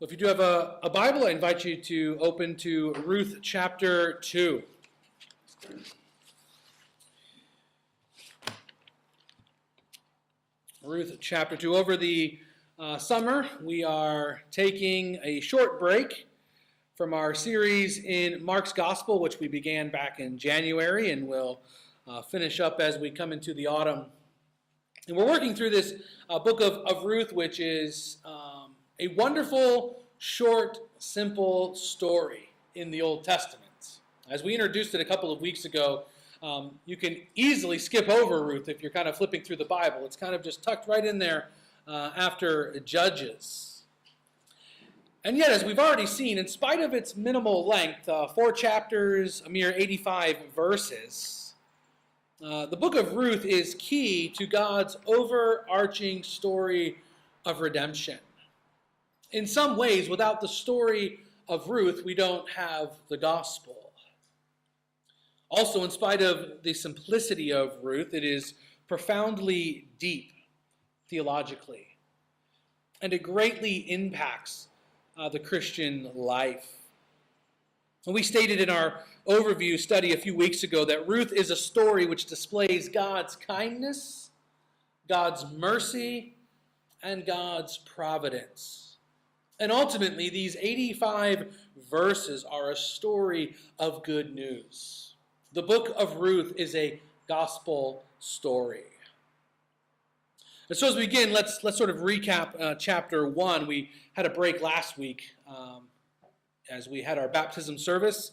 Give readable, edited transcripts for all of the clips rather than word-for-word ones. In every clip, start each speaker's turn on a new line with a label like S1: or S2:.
S1: Well, if you do have a Bible, I invite you to open to Ruth chapter 2. Ruth chapter 2. Over the summer, we are taking a short break from our series in Mark's Gospel, which we began back in January, and will finish up as we come into the autumn. And we're working through this book of Ruth, which is a wonderful, short, simple story in the Old Testament. As we introduced it a couple of weeks ago, you can easily skip over Ruth if you're kind of flipping through the Bible. It's kind of just tucked right in there after Judges. And yet, as we've already seen, in spite of its minimal length, 4 chapters, a mere 85 verses, the book of Ruth is key to God's overarching story of redemption. In some ways, without the story of Ruth, we don't have the gospel. Also, in spite of the simplicity of Ruth, it is profoundly deep theologically, and it greatly impacts the Christian life. And we stated in our overview study a few weeks ago that Ruth is a story which displays God's kindness, God's mercy, and God's providence. And ultimately, these 85 verses are a story of good news. The book of Ruth is a gospel story. And so as we begin, let's sort of recap chapter 1. We had a break last week as we had our baptism service.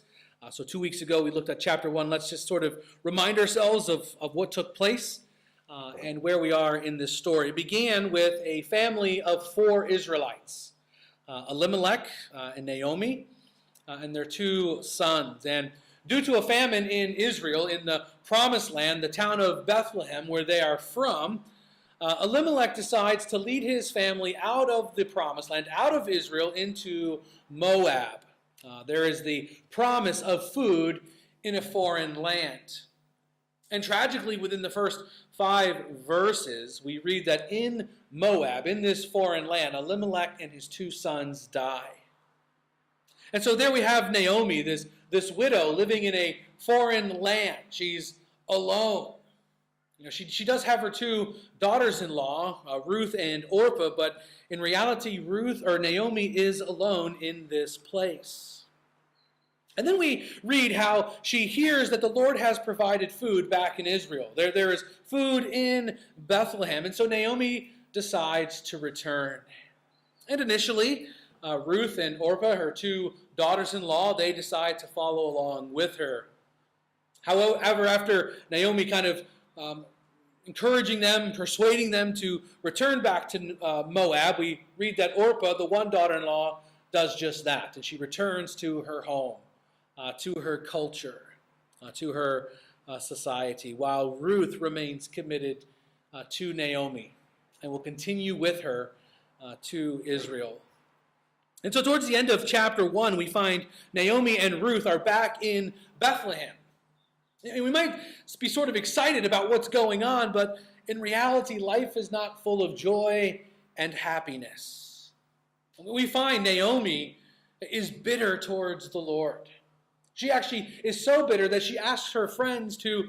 S1: So 2 weeks ago, we looked at chapter 1. Let's just sort of remind ourselves of what took place and where we are in this story. It began with a family of 4 Israelites. Elimelech and Naomi and their 2 sons. And due to a famine in Israel, in the promised land, the town of Bethlehem, where they are from, Elimelech decides to lead his family out of the promised land, out of Israel, into Moab. There is the promise of food in a foreign land. And tragically, within the first 5 verses, we read that in Moab, in this foreign land, Elimelech and his 2 sons die. And so there we have Naomi, this widow living in a foreign land. She's alone. You know, she does have her 2 daughters-in-law, Ruth and Orpah, but in reality, Naomi is alone in this place. And then we read how she hears that the Lord has provided food back in Israel. There is food in Bethlehem. And so Naomi decides to return. And initially, Ruth and Orpah, her 2 daughters-in-law, they decide to follow along with her. However, after Naomi kind of encouraging them, persuading them to return back to Moab, we read that Orpah, the one daughter-in-law, does just that. And she returns to her home. To her culture, to her society, while Ruth remains committed to Naomi and will continue with her to Israel. And so towards the end of chapter 1, we find Naomi and Ruth are back in Bethlehem. And we might be sort of excited about what's going on, but in reality, life is not full of joy and happiness. We find Naomi is bitter towards the Lord. She actually is so bitter that she asks her friends to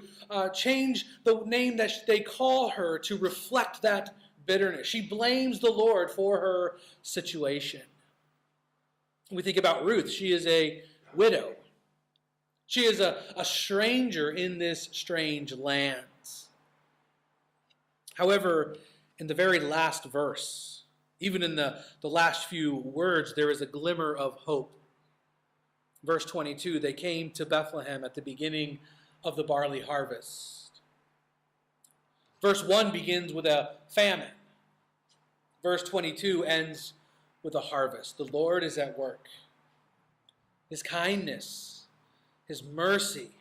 S1: change the name that they call her to reflect that bitterness. She blames the Lord for her situation. We think about Ruth. She is a widow. She is a stranger in this strange land. However, in the very last verse, even in the last few words, there is a glimmer of hope. Verse 22, they came to Bethlehem at the beginning of the barley harvest. Verse 1 begins with a famine. Verse 22 ends with a harvest. The Lord is at work. His kindness, His mercy,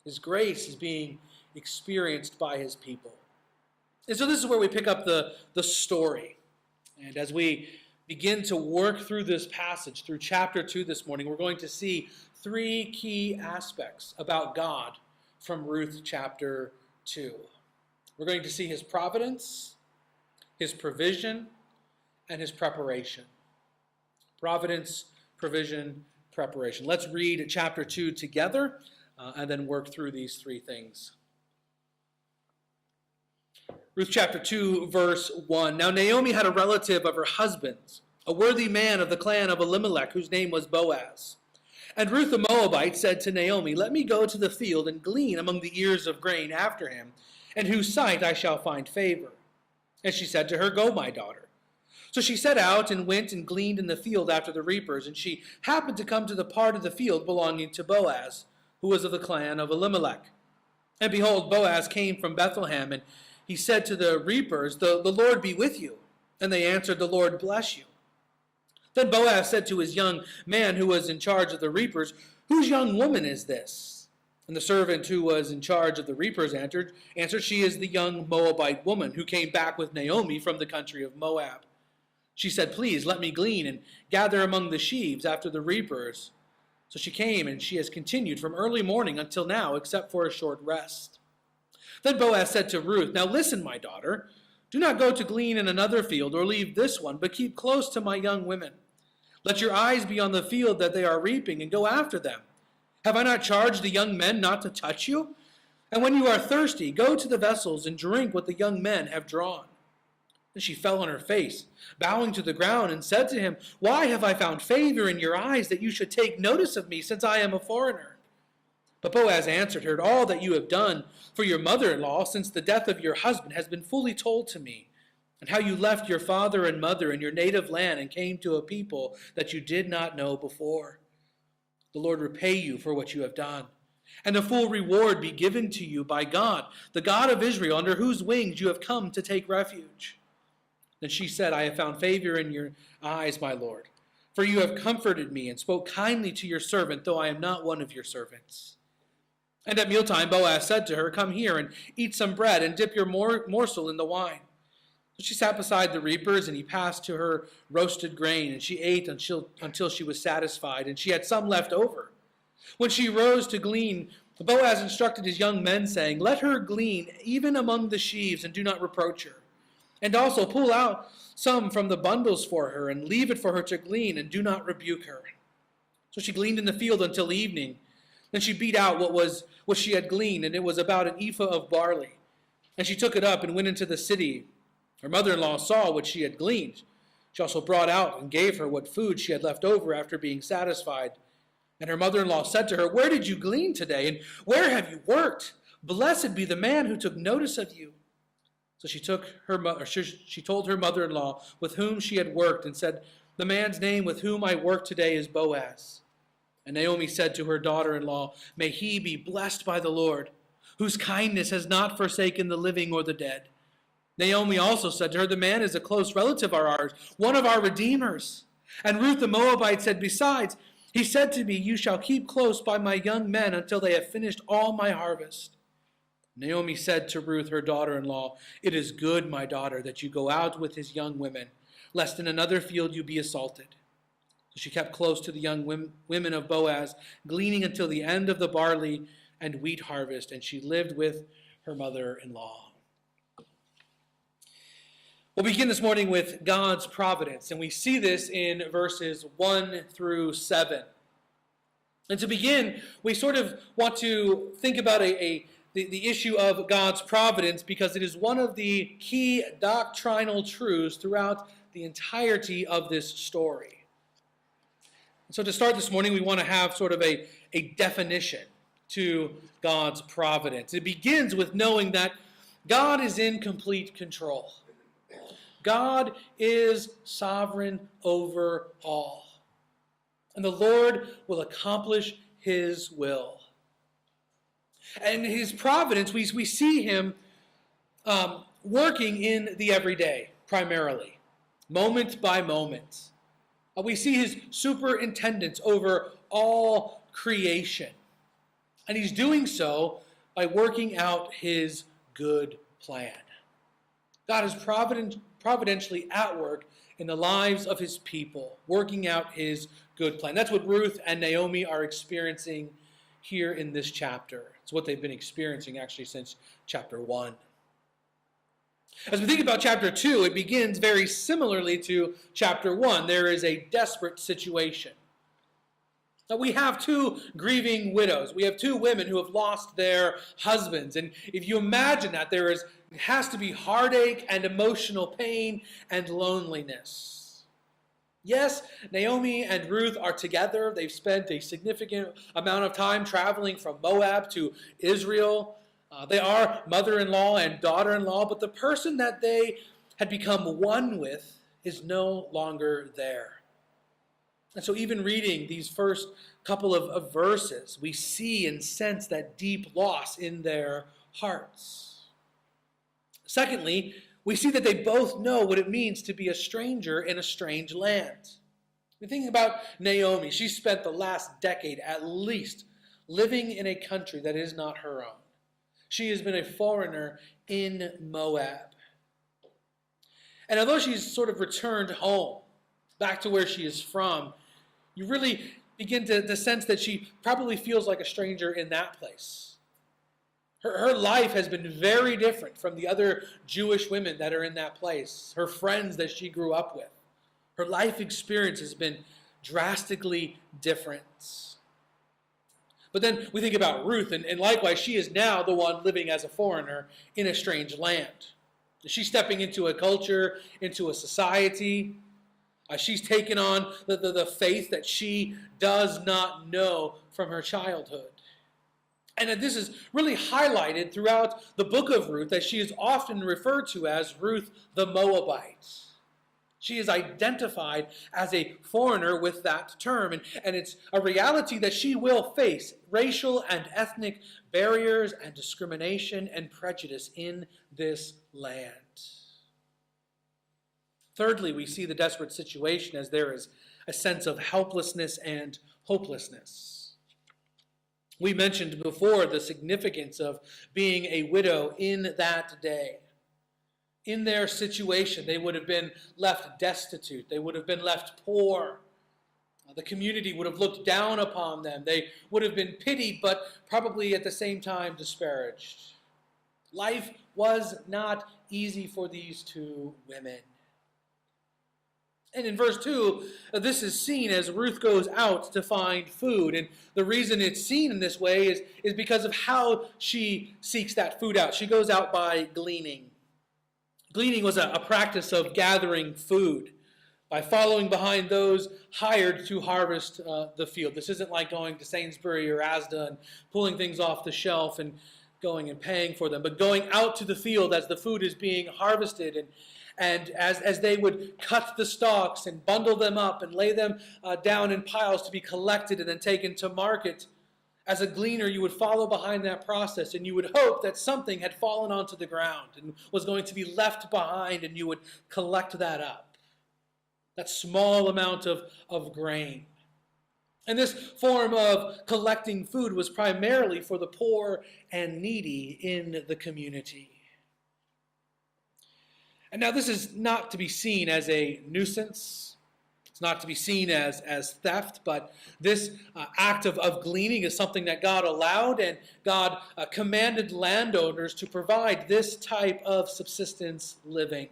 S1: His grace is being experienced by His people. And so this is where we pick up the story. And as we begin to work through this passage, through chapter 2 this morning, we're going to see 3 key aspects about God from Ruth chapter 2. We're going to see His providence, His provision, and His preparation. Providence, provision, preparation. Let's read chapter 2 together and then work through these three things. Ruth chapter 2, verse 1. Now Naomi had a relative of her husband's, a worthy man of the clan of Elimelech, whose name was Boaz. And Ruth the Moabite said to Naomi, let me go to the field and glean among the ears of grain after him, in whose sight I shall find favor. And she said to her, go, my daughter. So she set out and went and gleaned in the field after the reapers, and she happened to come to the part of the field belonging to Boaz, who was of the clan of Elimelech. And behold, Boaz came from Bethlehem, and he said to the reapers, the Lord be with you. And they answered, the Lord bless you. Then Boaz said to his young man who was in charge of the reapers, whose young woman is this? And the servant who was in charge of the reapers answered, she is the young Moabite woman who came back with Naomi from the country of Moab. She said, please let me glean and gather among the sheaves after the reapers. So she came, and she has continued from early morning until now, except for a short rest. Then Boaz said to Ruth, now listen, my daughter, do not go to glean in another field or leave this one, but keep close to my young women. Let your eyes be on the field that they are reaping, and go after them. Have I not charged the young men not to touch you? And when you are thirsty, go to the vessels and drink what the young men have drawn. And she fell on her face, bowing to the ground, and said to him, why have I found favor in your eyes that you should take notice of me, since I am a foreigner? But Boaz answered her, all that you have done for your mother-in-law since the death of your husband has been fully told to me, and how you left your father and mother in your native land and came to a people that you did not know before. The Lord repay you for what you have done, and a full reward be given to you by God, the God of Israel, under whose wings you have come to take refuge. Then she said, I have found favor in your eyes, my Lord, for you have comforted me and spoke kindly to your servant, though I am not one of your servants. And at mealtime Boaz said to her, come here and eat some bread and dip your morsel in the wine. So she sat beside the reapers, and he passed to her roasted grain, and she ate until she was satisfied, and she had some left over. When she rose to glean, Boaz instructed his young men, saying, let her glean even among the sheaves, and do not reproach her. And also pull out some from the bundles for her, and leave it for her to glean, and do not rebuke her. So she gleaned in the field until evening. Then she beat out what she had gleaned, and it was about an ephah of barley. And she took it up and went into the city. Her mother-in-law saw what she had gleaned. She also brought out and gave her what food she had left over after being satisfied. And her mother-in-law said to her, where did you glean today, and where have you worked? Blessed be the man who took notice of you. So she told her mother-in-law with whom she had worked, and said, the man's name with whom I work today is Boaz. And Naomi said to her daughter-in-law, may he be blessed by the Lord, whose kindness has not forsaken the living or the dead. Naomi also said to her, the man is a close relative of ours, one of our redeemers. And Ruth the Moabite said, besides, he said to me, you shall keep close by my young men until they have finished all my harvest. Naomi said to Ruth, her daughter-in-law, it is good, my daughter, that you go out with his young women, lest in another field you be assaulted. So she kept close to the young women of Boaz, gleaning until the end of the barley and wheat harvest, and she lived with her mother-in-law. We'll begin this morning with God's providence, and we see this in verses 1 through 7. And to begin, we sort of want to think about the issue of God's providence, because it is one of the key doctrinal truths throughout the entirety of this story. So to start this morning, we want to have sort of a definition to God's providence. It begins with knowing that God is in complete control. God is sovereign over all. And the Lord will accomplish his will. And his providence, we see him working in the everyday, primarily, moment by moment. We see his superintendence over all creation. And he's doing so by working out his good plan. God is providentially at work in the lives of his people, working out his good plan. That's what Ruth and Naomi are experiencing here in this chapter. It's what they've been experiencing actually since chapter 1. As we think about chapter 2, it begins very similarly to chapter 1. There is a desperate situation. Now, we have two grieving widows. We have two women who have lost their husbands. And if you imagine that, there has to be heartache and emotional pain and loneliness. Yes, Naomi and Ruth are together. They've spent a significant amount of time traveling from Moab to Israel. They are mother-in-law and daughter-in-law, but the person that they had become one with is no longer there. And so even reading these first couple of verses, we see and sense that deep loss in their hearts. Secondly, we see that they both know what it means to be a stranger in a strange land. We're thinking about Naomi. She spent the last decade at least living in a country that is not her own. She has been a foreigner in Moab. And although she's sort of returned home, back to where she is from, you really begin to sense that she probably feels like a stranger in that place. Her life has been very different from the other Jewish women that are in that place, her friends that she grew up with. Her life experience has been drastically different. But then we think about Ruth, and likewise, she is now the one living as a foreigner in a strange land. She's stepping into a culture, into a society. She's taken on the faith that she does not know from her childhood. And this is really highlighted throughout the book of Ruth, as she is often referred to as Ruth the Moabite. She is identified as a foreigner with that term, and it's a reality that she will face racial and ethnic barriers and discrimination and prejudice in this land. Thirdly, we see the desperate situation as there is a sense of helplessness and hopelessness. We mentioned before the significance of being a widow in that day. In their situation, they would have been left destitute. They would have been left poor. The community would have looked down upon them. They would have been pitied, but probably at the same time disparaged. Life was not easy for these two women. And in verse 2, this is seen as Ruth goes out to find food. And the reason it's seen in this way is because of how she seeks that food out. She goes out by gleaning. Gleaning was a practice of gathering food by following behind those hired to harvest the field. This isn't like going to Sainsbury or Asda and pulling things off the shelf and going and paying for them, but going out to the field as the food is being harvested, and as they would cut the stalks and bundle them up and lay them down in piles to be collected and then taken to market. As a gleaner, you would follow behind that process, and you would hope that something had fallen onto the ground and was going to be left behind, and you would collect that up. That small amount of grain. And this form of collecting food was primarily for the poor and needy in the community. And now this is not to be seen as a nuisance. It's not to be seen as theft, but this act of gleaning is something that God allowed, and God commanded landowners to provide this type of subsistence living.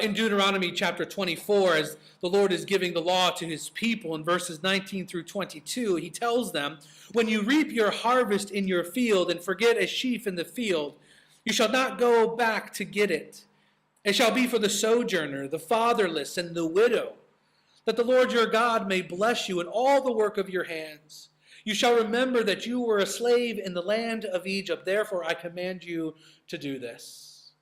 S1: In Deuteronomy chapter 24, as the Lord is giving the law to his people in verses 19 through 22, he tells them, "When you reap your harvest in your field and forget a sheaf in the field, you shall not go back to get it. It shall be for the sojourner, the fatherless, and the widow, that the Lord your God may bless you in all the work of your hands. You shall remember that you were a slave in the land of Egypt. Therefore, I command you to do this."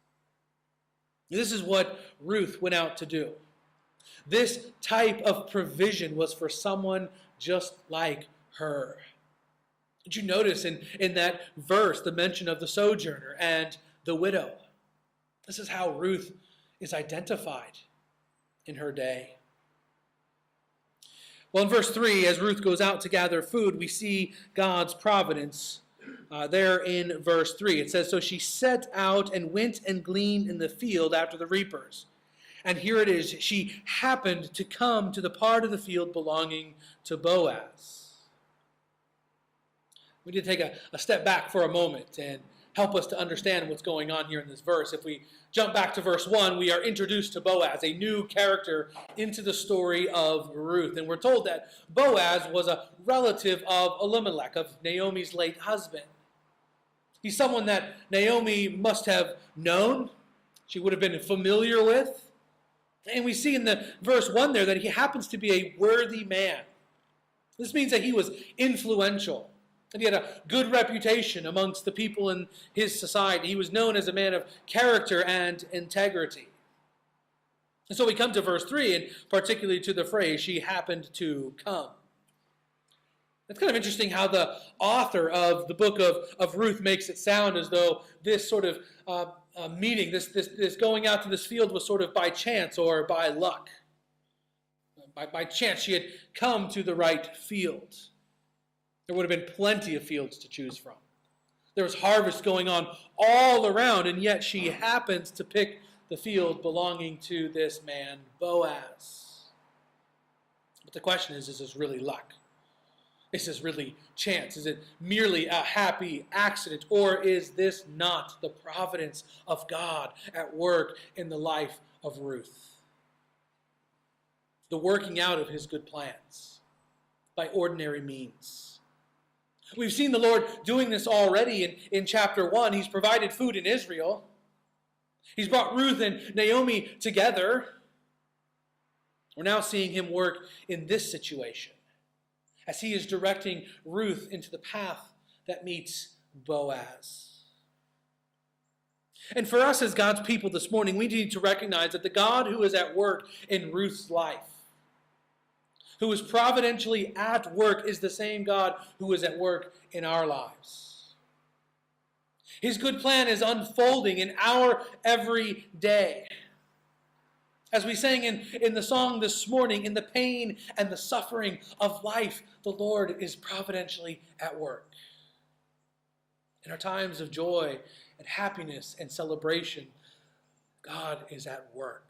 S1: This is what Ruth went out to do. This type of provision was for someone just like her. Did you notice in that verse the mention of the sojourner and the widow? This is how Ruth is identified in her day. Well, in verse 3, as Ruth goes out to gather food, we see God's providence there in verse 3. It says, "So she set out and went and gleaned in the field after the reapers." And here it is, she happened to come to the part of the field belonging to Boaz. We need to take a step back for a moment and help us to understand what's going on here in this verse. If we jump back to verse 1, we are introduced to Boaz, a new character into the story of Ruth. And we're told that Boaz was a relative of Elimelech, of Naomi's late husband. He's someone that Naomi must have known. She would have been familiar with. And we see in the verse 1 there that he happens to be a worthy man. This means that he was influential, and he had a good reputation amongst the people in his society. He was known as a man of character and integrity. And so we come to verse 3, and particularly to the phrase, she happened to come. It's kind of interesting how the author of the book of Ruth makes it sound as though this sort of meeting, this going out to this field was sort of by chance or by luck. By chance, she had come to the right field. There would have been plenty of fields to choose from. There was harvest going on all around, and yet she happens to pick the field belonging to this man, Boaz. But the question is this really luck? Is this really chance? Is it merely a happy accident? Or is this not the providence of God at work in the life of Ruth? The working out of his good plans by ordinary means. We've seen the Lord doing this already in chapter 1. He's provided food in Israel. He's brought Ruth and Naomi together. We're now seeing him work in this situation, as he is directing Ruth into the path that meets Boaz. And for us as God's people this morning, we need to recognize that the God who is at work in Ruth's life, who is providentially at work, is the same God who is at work in our lives. His good plan is unfolding in our every day. As we sang in the song this morning, in the pain and the suffering of life, the Lord is providentially at work. In our times of joy and happiness and celebration, God is at work.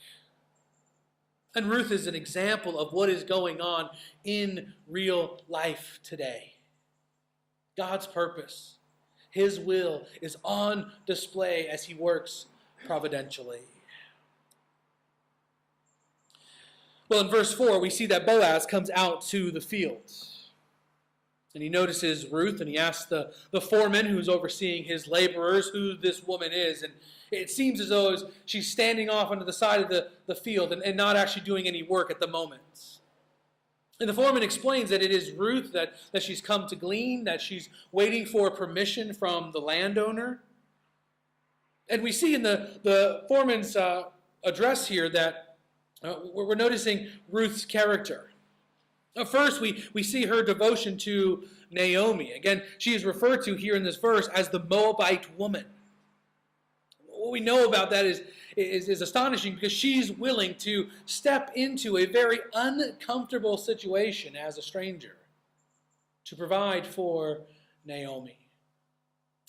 S1: And Ruth is an example of what is going on in real life today. God's purpose, his will, is on display as he works providentially. Well, in verse 4, we see that Boaz comes out to the fields. And he notices Ruth, and he asks the foreman who's overseeing his laborers who this woman is. And it seems as though she's standing off onto the side of the field and not actually doing any work at the moment. And the foreman explains that it is Ruth that she's come to glean, that she's waiting for permission from the landowner. And we see in the foreman's address here that we're noticing Ruth's character. First, we see her devotion to Naomi. Again, she is referred to here in this verse as the Moabite woman. What we know about that is astonishing, because she's willing to step into a very uncomfortable situation as a stranger to provide for Naomi.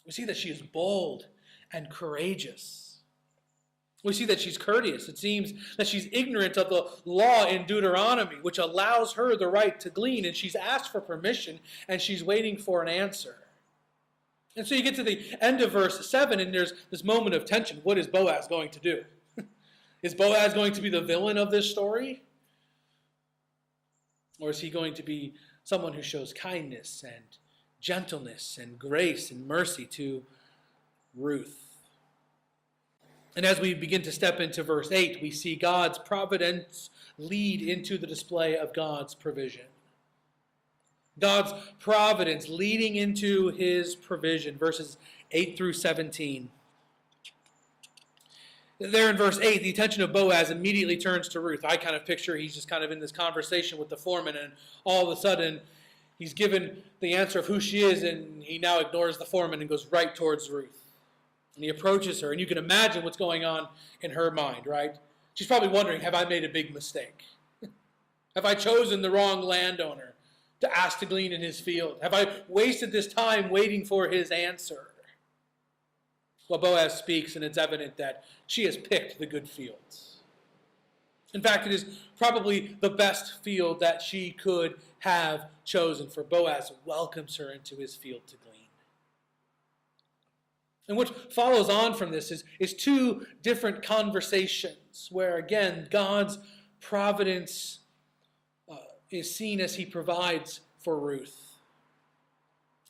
S1: We see that she is bold and courageous. We see that she's courteous. It seems that she's ignorant of the law in Deuteronomy, which allows her the right to glean, and she's asked for permission, and she's waiting for an answer. And so you get to the end of verse 7, and there's this moment of tension. What is Boaz going to do? Is Boaz going to be the villain of this story? Or is he going to be someone who shows kindness and gentleness and grace and mercy to Ruth? And as we begin to step into verse 8, we see God's providence lead into the display of God's provision. God's providence leading into his provision. Verses 8 through 17. There in verse 8, the attention of Boaz immediately turns to Ruth. I kind of picture he's just kind of in this conversation with the foreman, and all of a sudden he's given the answer of who she is, and he now ignores the foreman and goes right towards Ruth. And he approaches her, and you can imagine what's going on in her mind, right? She's probably wondering, have I made a big mistake? Have I chosen the wrong landowner to ask to glean in his field? Have I wasted this time waiting for his answer? Well, Boaz speaks, and it's evident that she has picked the good fields. In fact, it is probably the best field that she could have chosen, for Boaz welcomes her into his field to glean. And what follows on from this is two different conversations where, again, God's providence is seen as he provides for Ruth.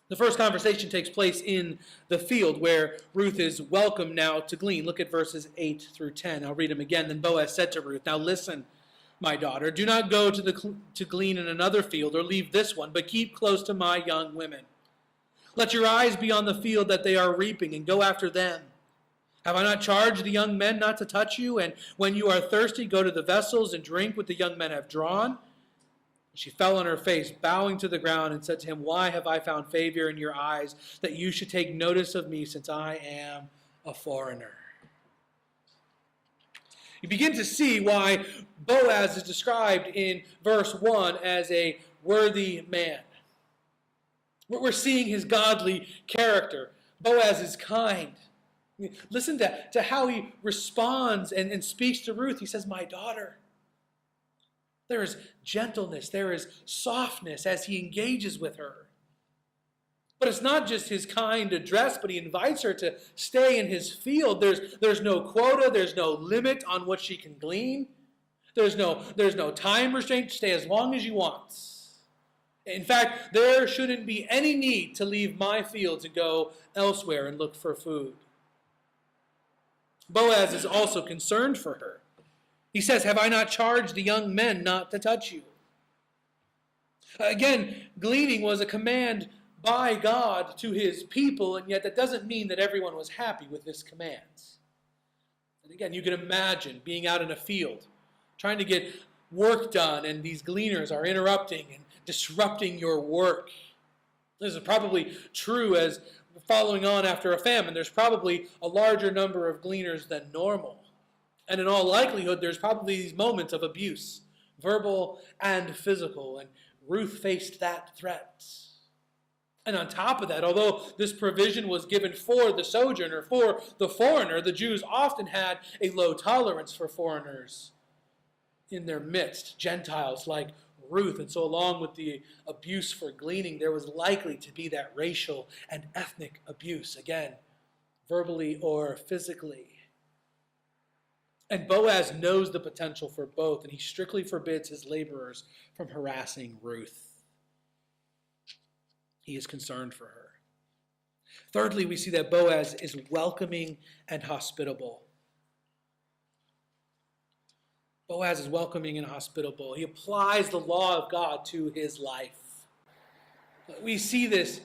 S1: The first conversation takes place in the field where Ruth is welcome now to glean. Look at verses 8 through 10. I'll read them again. Then Boaz said to Ruth, "Now listen, my daughter, do not go to glean in another field or leave this one, but keep close to my young women. Let your eyes be on the field that they are reaping and go after them. Have I not charged the young men not to touch you? And when you are thirsty, go to the vessels and drink what the young men have drawn." She fell on her face, bowing to the ground, and said to him, "Why have I found favor in your eyes, that you should take notice of me, since I am a foreigner?" You begin to see why Boaz is described in verse 1 as a worthy man. We're seeing his godly character. Boaz is kind. Listen to how he responds and speaks to Ruth. He says, "My daughter." There is gentleness, there is softness as he engages with her. But it's not just his kind address, but he invites her to stay in his field. There's no quota, there's no limit on what she can glean. There's no time restraint. Stay as long as you want. In fact, there shouldn't be any need to leave my field to go elsewhere and look for food. Boaz is also concerned for her. He says, "Have I not charged the young men not to touch you?" Again, gleaning was a command by God to his people, and yet that doesn't mean that everyone was happy with this command. And again, you can imagine being out in a field, trying to get work done, and these gleaners are interrupting and disrupting your work. This is probably true as following on after a famine. There's probably a larger number of gleaners than normal. And in all likelihood, there's probably these moments of abuse, verbal and physical, and Ruth faced that threat. And on top of that, although this provision was given for the sojourner, for the foreigner, the Jews often had a low tolerance for foreigners in their midst, Gentiles like Ruth. And so along with the abuse for gleaning, there was likely to be that racial and ethnic abuse, again, verbally or physically. And Boaz knows the potential for both, and he strictly forbids his laborers from harassing Ruth. He is concerned for her. Thirdly, we see that Boaz is welcoming and hospitable. Boaz is welcoming and hospitable. He applies the law of God to his life. We see this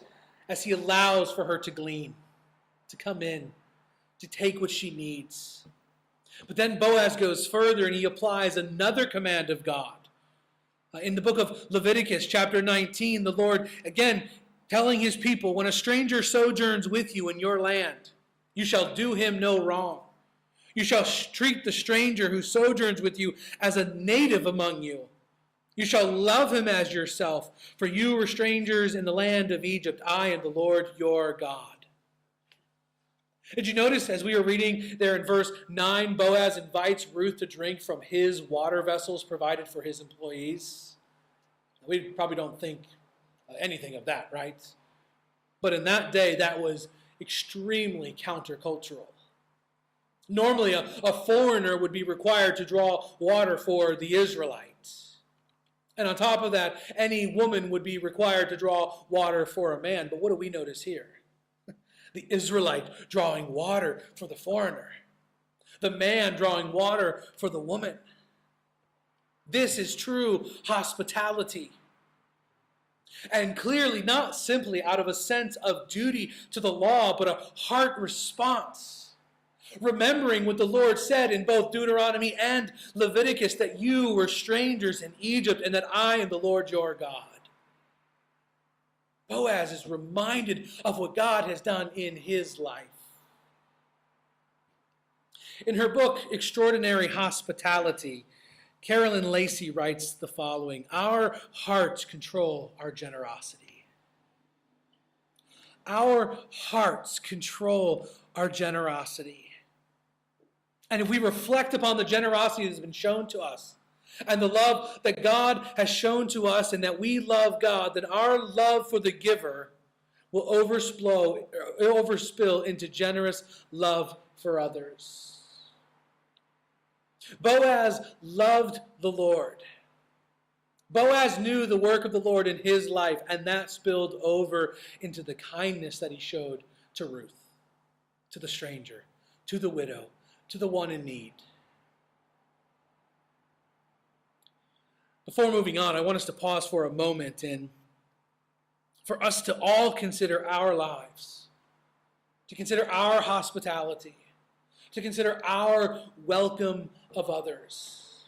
S1: as he allows for her to glean, to come in, to take what she needs. But then Boaz goes further and he applies another command of God. In the book of Leviticus, chapter 19, the Lord, again, telling his people, "When a stranger sojourns with you in your land, you shall do him no wrong. You shall treat the stranger who sojourns with you as a native among you. You shall love him as yourself, for you were strangers in the land of Egypt. I am the Lord your God." Did you notice as we were reading there in verse 9, Boaz invites Ruth to drink from his water vessels provided for his employees? We probably don't think anything of that, right? But in that day, that was extremely countercultural. Normally, a foreigner would be required to draw water for the Israelites. And on top of that, any woman would be required to draw water for a man. But what do we notice here? The Israelite drawing water for the foreigner. The man drawing water for the woman. This is true hospitality. And clearly not simply out of a sense of duty to the law, but a heart response. Remembering what the Lord said in both Deuteronomy and Leviticus, that you were strangers in Egypt and that I am the Lord your God. Boaz is reminded of what God has done in his life. In her book, Extraordinary Hospitality, Carolyn Lacey writes the following: "Our hearts control our generosity." Our hearts control our generosity. And if we reflect upon the generosity that has been shown to us, and the love that God has shown to us, and that we love God, then our love for the giver will overspill into generous love for others. Boaz loved the Lord. Boaz knew the work of the Lord in his life, and that spilled over into the kindness that he showed to Ruth, to the stranger, to the widow, to the one in need. Before moving on, I want us to pause for a moment and for us to all consider our lives, to consider our hospitality, to consider our welcome of others.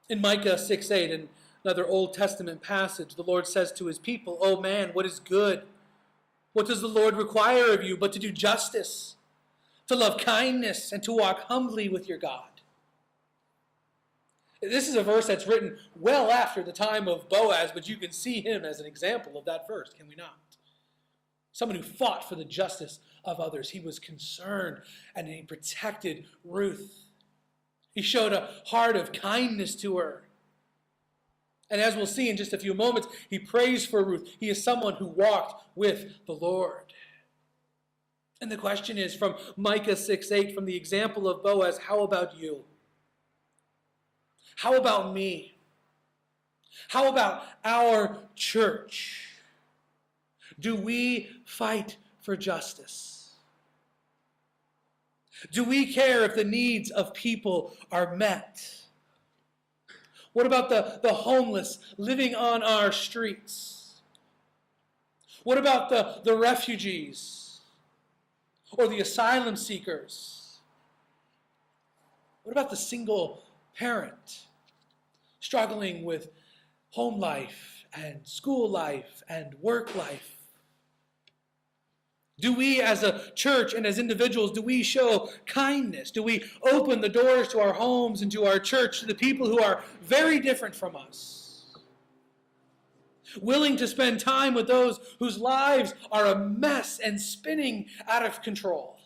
S1: In Micah 6:8, another Old Testament passage, the Lord says to his people, "O man, what is good? What does the Lord require of you but to do justice, to love kindness, and to walk humbly with your God?" This is a verse that's written well after the time of Boaz, but you can see him as an example of that verse, can we not? Someone who fought for the justice of others. He was concerned and he protected Ruth. He showed a heart of kindness to her. And as we'll see in just a few moments, he prays for Ruth. He is someone who walked with the Lord. And the question is, from Micah 6:8, from the example of Boaz, how about you? How about me? How about our church? Do we fight for justice? Do we care if the needs of people are met? What about the homeless living on our streets? What about the refugees or the asylum seekers? What about the single parent struggling with home life and school life and work life? Do we as a church and as individuals, do we show kindness? Do we open the doors to our homes and to our church to the people who are very different from us? Willing to spend time with those whose lives are a mess and spinning out of control?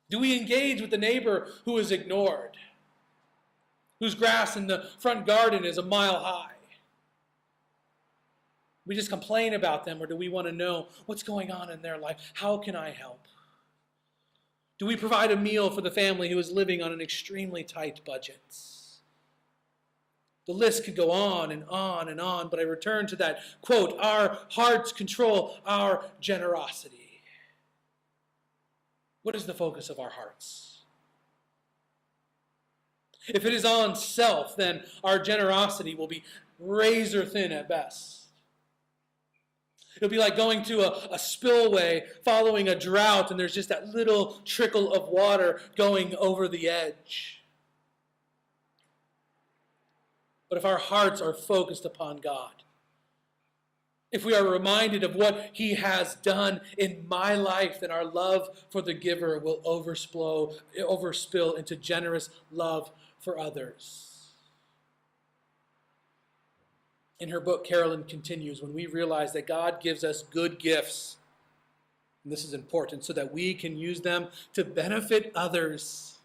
S1: Do we engage with the neighbor who is ignored, whose grass in the front garden is a mile high? We just complain about them, or do we want to know what's going on in their life? How can I help? Do we provide a meal for the family who is living on an extremely tight budget? The list could go on and on and on, but I return to that quote, our hearts control our generosity. What is the focus of our hearts? If it is on self, then our generosity will be razor thin at best. It'll be like going to a spillway following a drought, and there's just that little trickle of water going over the edge. But if our hearts are focused upon God, if we are reminded of what he has done in my life, then our love for the giver will overspill into generous love for others. In her book, Carolyn continues, when we realize that God gives us good gifts, and this is important, so that we can use them to benefit others,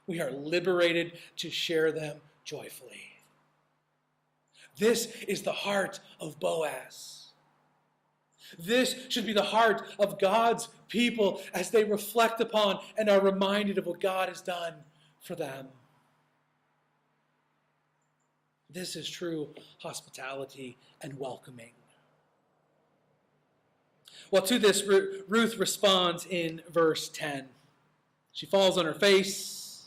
S1: we are liberated to share them joyfully. This is the heart of Boaz. This should be the heart of God's people as they reflect upon and are reminded of what God has done for them. This is true hospitality and welcoming. Well, to this, Ruth responds in verse 10. She falls on her face.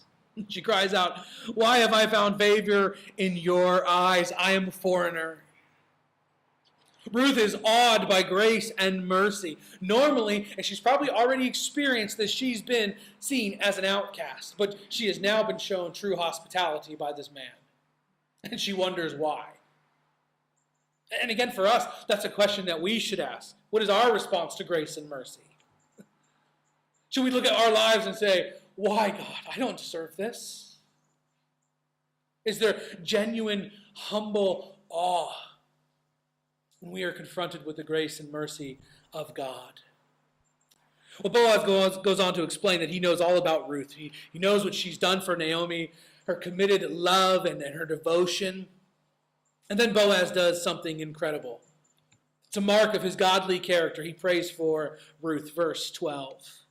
S1: She cries out, "Why have I found favor in your eyes? I am a foreigner." Ruth is awed by grace and mercy. Normally, and she's probably already experienced this, she's been seen as an outcast. But she has now been shown true hospitality by this man. And she wonders why. And again, for us, that's a question that we should ask. What is our response to grace and mercy? Should we look at our lives and say, "Why, God? I don't deserve this"? Is there genuine, humble awe when we are confronted with the grace and mercy of God? Well, Boaz goes on to explain that he knows all about Ruth. He knows what she's done for Naomi, her committed love and her devotion. And then Boaz does something incredible. It's a mark of his godly character. He prays for Ruth, verse 12.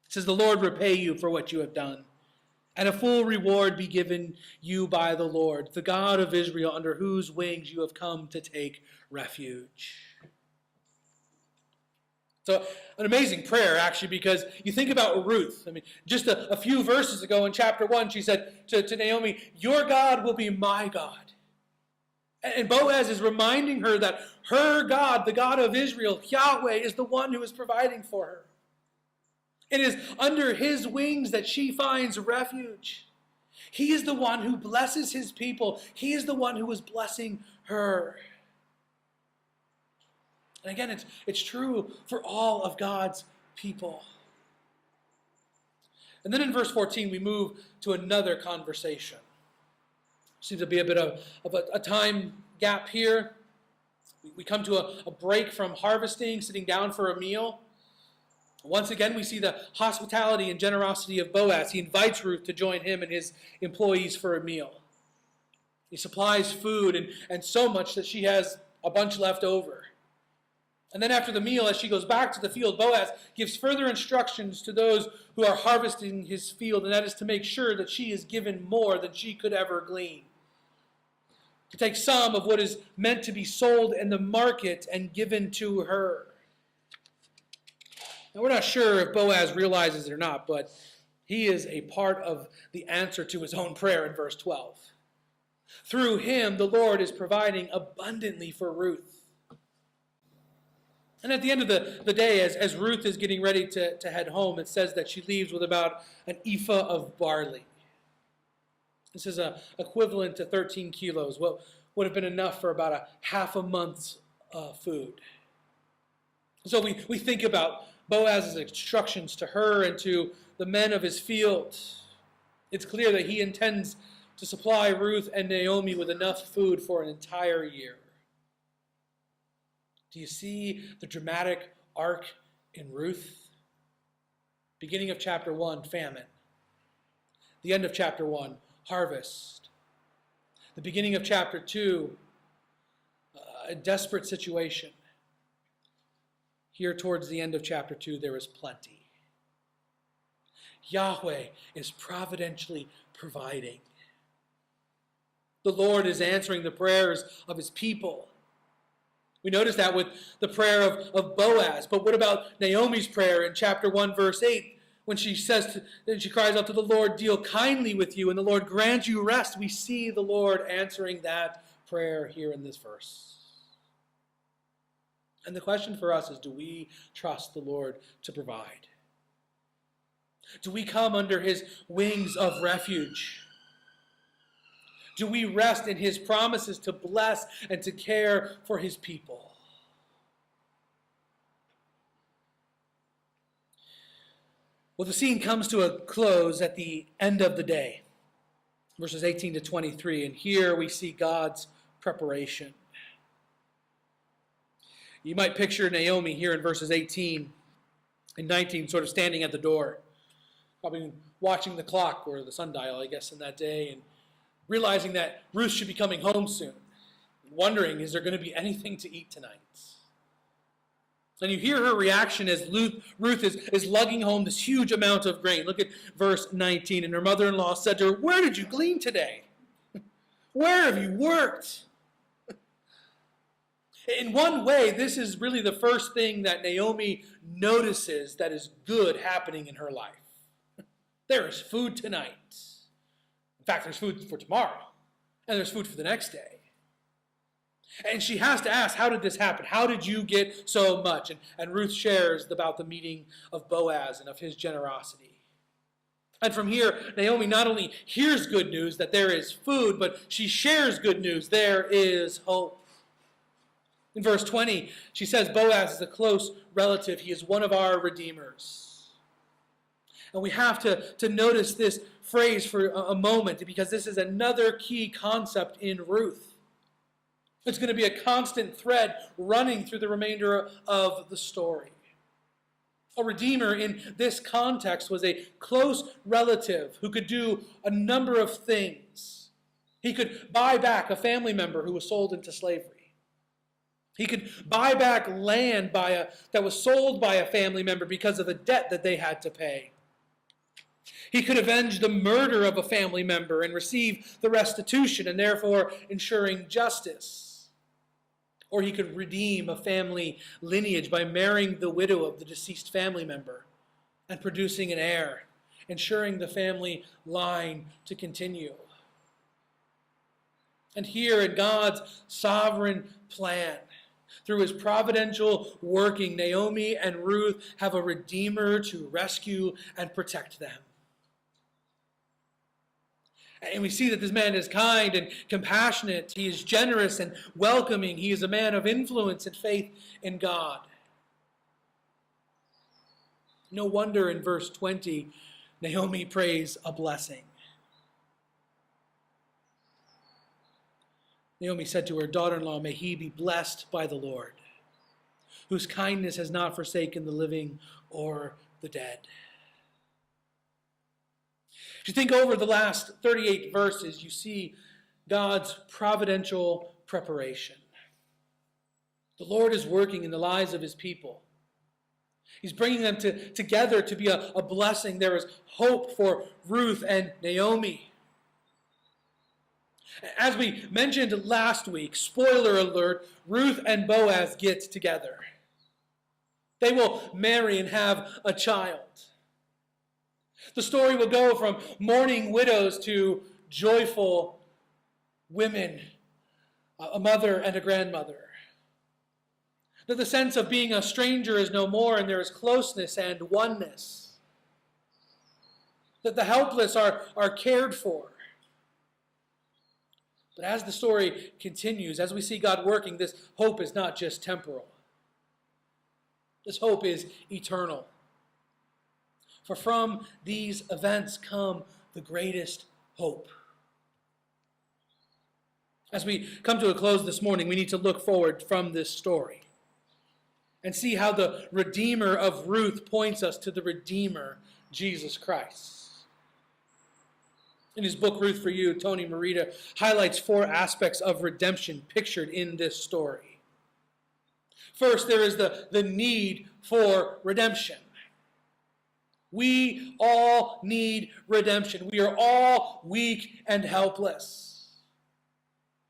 S1: It says, "The Lord repay you for what you have done, and a full reward be given you by the Lord, the God of Israel, under whose wings you have come to take refuge." So an amazing prayer, actually, because you think about Ruth. I mean, just a few verses ago in chapter 1, she said to Naomi, "Your God will be my God." And Boaz is reminding her that her God, the God of Israel, Yahweh, is the one who is providing for her. It is under his wings that she finds refuge. He is the one who blesses his people. He is the one who is blessing her. And again, it's true for all of God's people. And then in verse 14, we move to another conversation. Seems to be a bit of a time gap here. We come to a break from harvesting, sitting down for a meal. Once again, we see the hospitality and generosity of Boaz. He invites Ruth to join him and his employees for a meal. He supplies food and so much that she has a bunch left over. And then after the meal, as she goes back to the field, Boaz gives further instructions to those who are harvesting his field, and that is to make sure that she is given more than she could ever glean. To take some of what is meant to be sold in the market and given to her. Now, we're not sure if Boaz realizes it or not, but he is a part of the answer to his own prayer in verse 12. Through him, the Lord is providing abundantly for Ruth. And at the end of the day, as Ruth is getting ready to head home, it says that she leaves with about an ephah of barley. This is equivalent to 13 kilos, what would have been enough for about a half a month's food. So we think about Boaz's instructions to her and to the men of his field. It's clear that he intends to supply Ruth and Naomi with enough food for an entire year. Do you see the dramatic arc in Ruth? Beginning of chapter 1, famine. The end of chapter 1, harvest. The beginning of chapter 2, a desperate situation. Here towards the end of chapter 2, there is plenty. Yahweh is providentially providing. The Lord is answering the prayers of his people. We notice that with the prayer of Boaz. But what about Naomi's prayer in chapter 1, verse 8? When she she cries out to the Lord, "Deal kindly with you, and the Lord grant you rest." We see the Lord answering that prayer here in this verse. And the question for us is, do we trust the Lord to provide? Do we come under his wings of refuge? Do we rest in his promises to bless and to care for his people? Well, the scene comes to a close at the end of the day, verses 18 to 23, and here we see God's preparation. You might picture Naomi here in verses 18 and 19 sort of standing at the door, probably watching the clock or the sundial, I guess, in that day, and realizing that Ruth should be coming home soon, wondering, is there going to be anything to eat tonight? And you hear her reaction as Ruth is lugging home this huge amount of grain. Look at verse 19. And her mother-in-law said to her, "Where did you glean today? Where have you worked?" In one way, this is really the first thing that Naomi notices that is good happening in her life. There is food tonight. In fact, there's food for tomorrow. And there's food for the next day. And she has to ask, how did this happen? How did you get so much? And Ruth shares about the meeting of Boaz and of his generosity. And from here, Naomi not only hears good news that there is food, but she shares good news. There is hope. In verse 20, she says Boaz is a close relative. He is one of our redeemers. And we have to notice this phrase for a moment, because this is another key concept in Ruth. It's going to be a constant thread running through the remainder of the story. A redeemer in this context was a close relative who could do a number of things. He could buy back a family member who was sold into slavery. He could buy back land that was sold by a family member because of a debt that they had to pay. He could avenge the murder of a family member and receive the restitution and therefore ensuring justice. Or he could redeem a family lineage by marrying the widow of the deceased family member and producing an heir, ensuring the family line to continue. And here in God's sovereign plan, through his providential working, Naomi and Ruth have a redeemer to rescue and protect them. And we see that this man is kind and compassionate. He is generous and welcoming. He is a man of influence and faith in God. No wonder in verse 20, Naomi prays a blessing. Naomi said to her daughter-in-law, "May he be blessed by the Lord, whose kindness has not forsaken the living or the dead." If you think over the last 38 verses, you see God's providential preparation. The Lord is working in the lives of his people. He's bringing them together to be a blessing. There is hope for Ruth and Naomi. As we mentioned last week, spoiler alert, Ruth and Boaz get together. They will marry and have a child. The story will go from mourning widows to joyful women, a mother and a grandmother. That the sense of being a stranger is no more, and there is closeness and oneness. That the helpless are cared for. But as the story continues, as we see God working, this hope is not just temporal. This hope is eternal. For from these events come the greatest hope. As we come to a close this morning, we need to look forward from this story and see how the Redeemer of Ruth points us to the Redeemer, Jesus Christ. In his book, Ruth for You, Tony Merida highlights 4 aspects of redemption pictured in this story. First, there is the need for redemption. We all need redemption. We are all weak and helpless.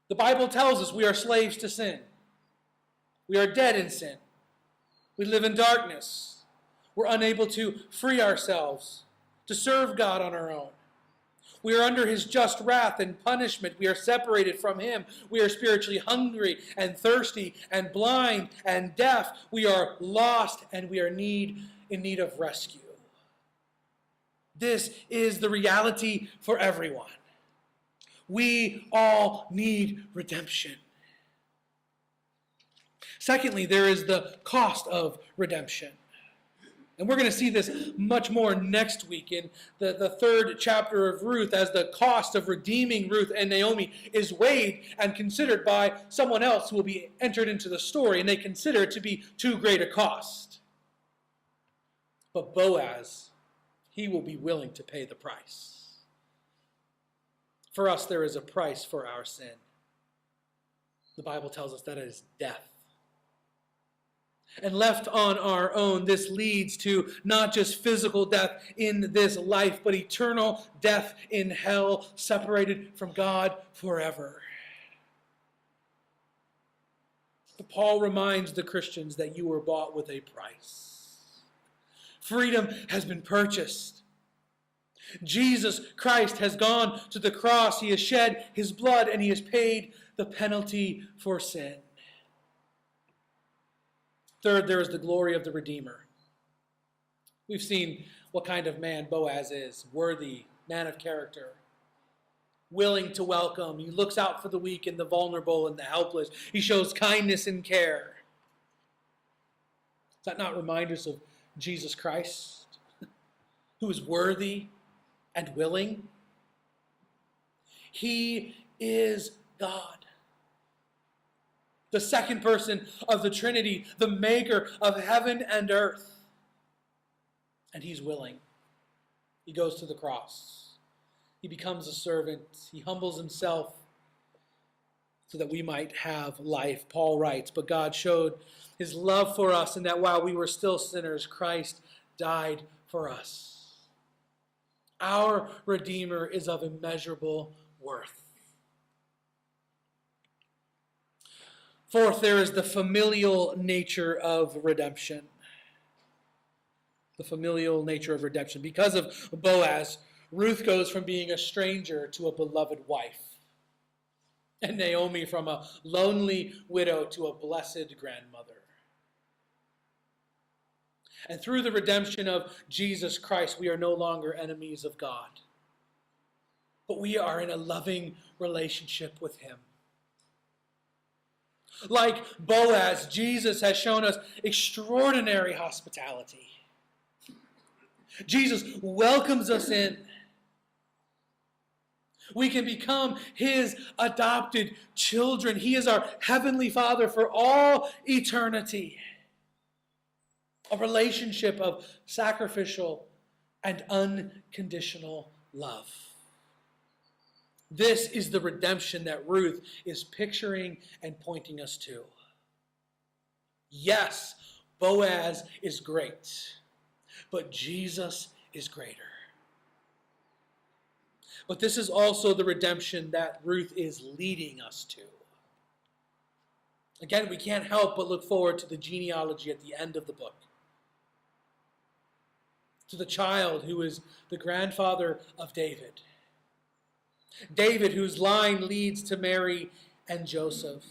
S1: The Bible tells us we are slaves to sin. We are dead in sin. We live in darkness. We're unable to free ourselves, to serve God on our own. We are under his just wrath and punishment. We are separated from him. We are spiritually hungry and thirsty and blind and deaf. We are lost and we are in need of rescue. This is the reality for everyone. We all need redemption. Secondly, there is the cost of redemption. And we're going to see this much more next week in the 3rd chapter of Ruth, as the cost of redeeming Ruth and Naomi is weighed and considered by someone else who will be entered into the story, and they consider it to be too great a cost. But Boaz, he will be willing to pay the price. For us, there is a price for our sin. The Bible tells us that it is death. And left on our own, this leads to not just physical death in this life, but eternal death in hell, separated from God forever. But Paul reminds the Christians that you were bought with a price. Freedom has been purchased. Jesus Christ has gone to the cross. He has shed his blood and he has paid the penalty for sin. Third, there is the glory of the Redeemer. We've seen what kind of man Boaz is. Worthy, man of character, willing to welcome. He looks out for the weak and the vulnerable and the helpless. He shows kindness and care. Does that not remind us of Jesus Christ, who is worthy and willing? He is God, the second person of the Trinity, the maker of heaven and earth. And he's willing. He goes to the cross. He becomes a servant. He humbles himself so that we might have life. Paul writes, but God showed his love for us in that while we were still sinners, Christ died for us. Our Redeemer is of immeasurable worth. Fourth, there is the familial nature of redemption. The familial nature of redemption. Because of Boaz, Ruth goes from being a stranger to a beloved wife. And Naomi from a lonely widow to a blessed grandmother. And through the redemption of Jesus Christ, we are no longer enemies of God. But we are in a loving relationship with him. Like Boaz, Jesus has shown us extraordinary hospitality. Jesus welcomes us in. We can become his adopted children. He is our heavenly Father for all eternity. A relationship of sacrificial and unconditional love. This is the redemption that Ruth is picturing and pointing us to. Yes, Boaz is great, but Jesus is greater. But this is also the redemption that Ruth is leading us to. Again, we can't help but look forward to the genealogy at the end of the book. To the child who is the grandfather of David. David, whose line leads to Mary and Joseph.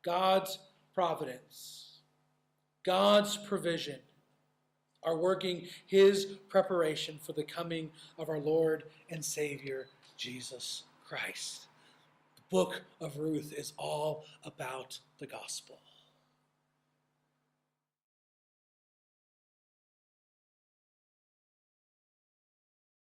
S1: God's providence, God's provision are working his preparation for the coming of our Lord and Savior, Jesus Christ. The book of Ruth is all about the gospel.